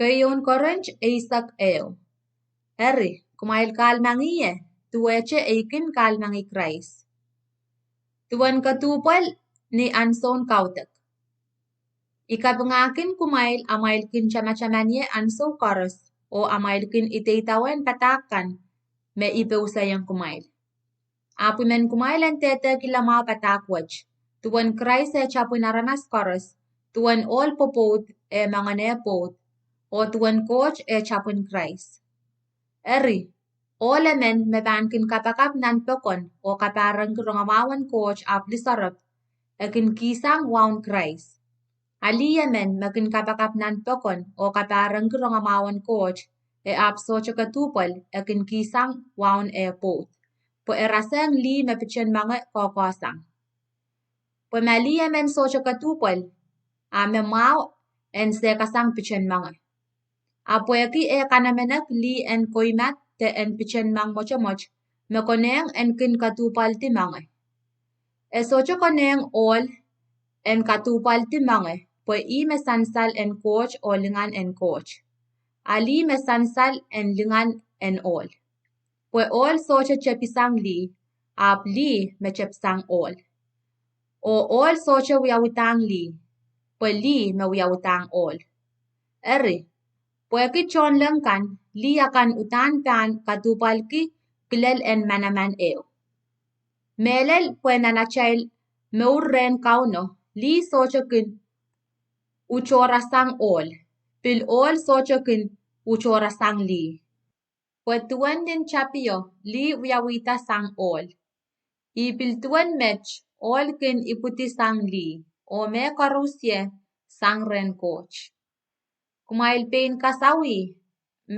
Kayon Korint Isak eo. Eri, kumail kalmangiye, tuweche eikin kalmangi Christ. Tuwan katupal ni anson kautak. Ikabangakin kumail amailkin chamachamanye anso koros o amailkin itaitawan patakan me ipeusayang kumail. Apumen kumail ang tete kilama patakwach. Tuwan Christ e chapunaranas koros. Tuwan all popot e mga nepot. O tuwan coach e chapun Christ. Eri, ole men me bankin kapakap nan pekon o kaparang kurangamawan coach aplisarap ekin kisang waun Christ. Aliya men makin kapakap nan pekon o kaparang kurangamawan coach e apso chakatupal ekin kisang waun e pot. Po eraseng li me pichen mga kokosang. Po maliya men so chakatupal me mau en se kasang pichen mga. Apueki e kanamenak li en koimat te en pichen mang mochamoch me koneng en kin katupal ti mange. E socho koneng ol en katupal ti mange po I me sansal en coach o lingan en coach. Ali me sansal en lingan en ol. Po ol socho chepisang li, ap li me chepisang ol. O ol socho wiyawitang li, po li me wiyawitang ol. Eri, Pueki chon lengkan li akan utan pan katupal ki kilel en manaman eo. Melel puenanachail meurren kauno li sochokin uchorasang ol. Pil ol sochokin uchorasang li. Puetuan din chapio li wiawita sang ol. Ipil tuan mech ol kin iputi sang li o me karusye sang ren coach. Kumail pain kasawi,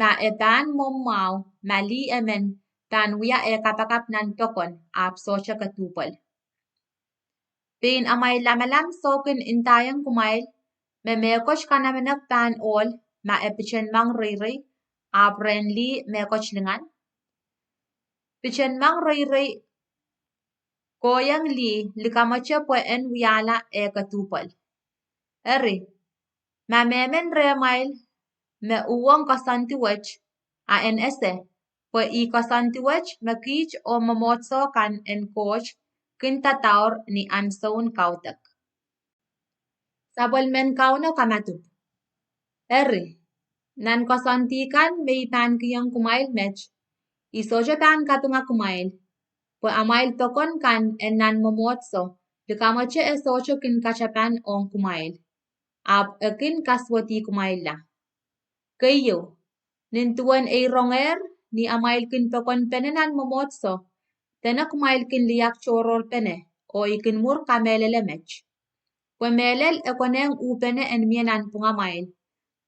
ma etan momau, mali emen, tan wia e kapakap nan tokon, ap socha katupal. Pain amay lamalam sokin intayang kumail, me mekoch kanamenak pan ol, ma epichen mang riri, ap renli mekoch lingan. Pichen mang riri, koyang li, likamacha po en wiala e katupal. Eri, ma memen remail, me uwang kasantiwech a en ese, po I kasantiwech me kich o mamotso kan en coach kintataur ni anson kautak. Sabol men kauno kamatup. Eri, nan kasantikan me ipan kiyang kumail mech, isojo pan katunga kumail, po amail tokon kan en nan mamotso, likamache e sojo kin kachapan on kumail. Ap ekin kaswati kumail la. Kayo, nintuan ay ronger ni amail kin pekon penenan momotso, tena kumail kin liyak choror pene, o ikin mur kamelele mech. Pwe melel ekoneng upene en mienan pungamail,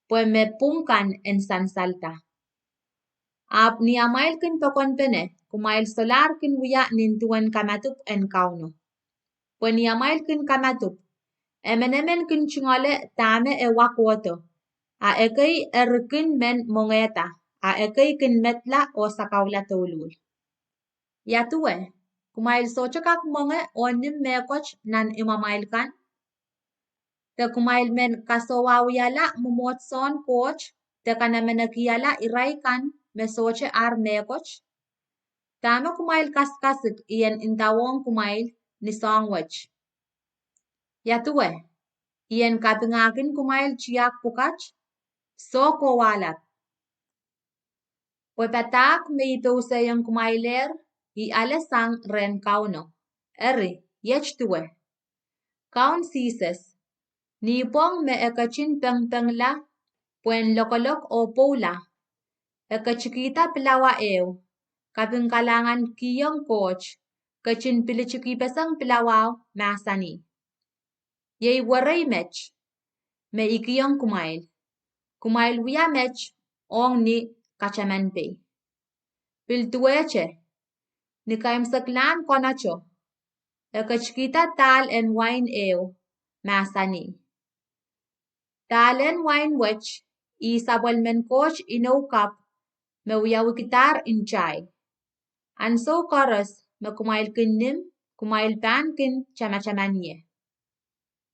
pwe me pungkan en sansalta. Ap ni amail kin pekon pene, kumail solar kin wiya nintuan kamatup en kauno. Pwe ni amail kin kamatup, emenemen kin chungale tame e wakwoto. A ekay erikin men mongeta, a ekay kin metla o sakawla tolul. Yatuwe, kumail sochakak monge o nim mekoch nan imamail kan? Te kumail men kasowawiyala mumotson coach, te kanamenakiyala iray kan me soche ar mekoch? Tama kumail kaskasik iyan intawong kumail ni songwach. Yatuwe, iyan kapingakin kumail chiyak pukach? Soko walat. Puepatak me ipeusayang kumailer, I alesang ren kauno. Eri, yechtuwe. Kaun sises. Nipong me ekachin peng la, puen lokolok o pola. Ekachikita pilawa eo. Kapingkalangan kiyong coach. Kachin pilichikipasang pilawaw masani. Yay waray mech. Me ikiyong kumail. Kumail wiya mech ong ni kachamanpei. Piltueche. Ni kaimsaklan konacho. Ekachkita tal en wine eo. Masani. Tal en wine wech. Isabal men coach inokap. Me wiyawikitar in chai. Anso koros me kumail kinnim. Kumail pan kin chamachamanye.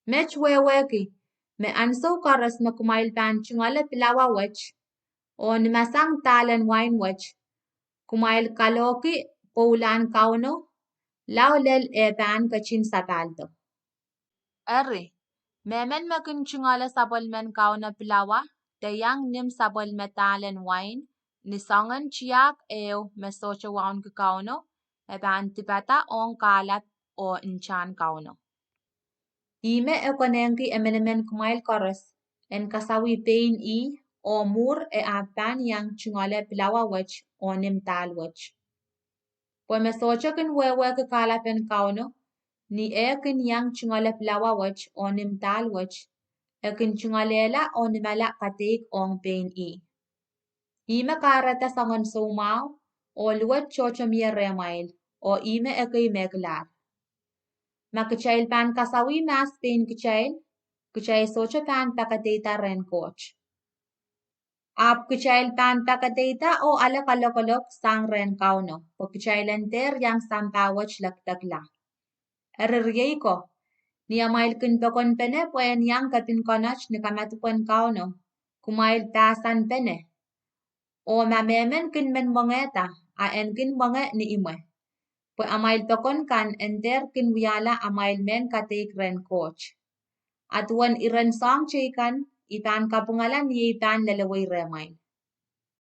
Mech weweki. Me anso karas me kumail pan chungale pilawa wach. O ni masang talan wine wach. Kumail kaloki poulan kauno. Laulel e pan kachin satalto. Eri. Memen makin chungale sabol men kauno pilawa. Te yang nim sabol metalen wine. Nisangan chiak eo mesocha waun kauno. E pan tipata on kalat o inchan kauno. Ime ekonenki emenemen kumail koros. En kasawi pain o mur e apan yang chungale pilawa wach o nim tal wach. Po mesocha kin wewe ke kalapen kauno. Ni kin yang chungale pilawa wach o nim tal wach. Ekin chungalela o nimala katik on pain Ime karata sangon somao o luwat chocho mia remail o ime eke meglar. Makichail pan kasawi mas pain kichail socho pan pakateta ren coach. Ap kichail pan pakateta o alok sang ren kauno. Po kichail enter yang sampawach laktagla. Ko. Ni amail kin pekon pene puen yang katin konach ni kamatupon kauno. Kumail tasan pene. O mamemen kin men mongeta a en kin monge ni imwe. Po amail pekon kan enter kin wiala amail men katik ren coach. Atuan iren song chikan ipan kapungalan ni ipan lalaway remail.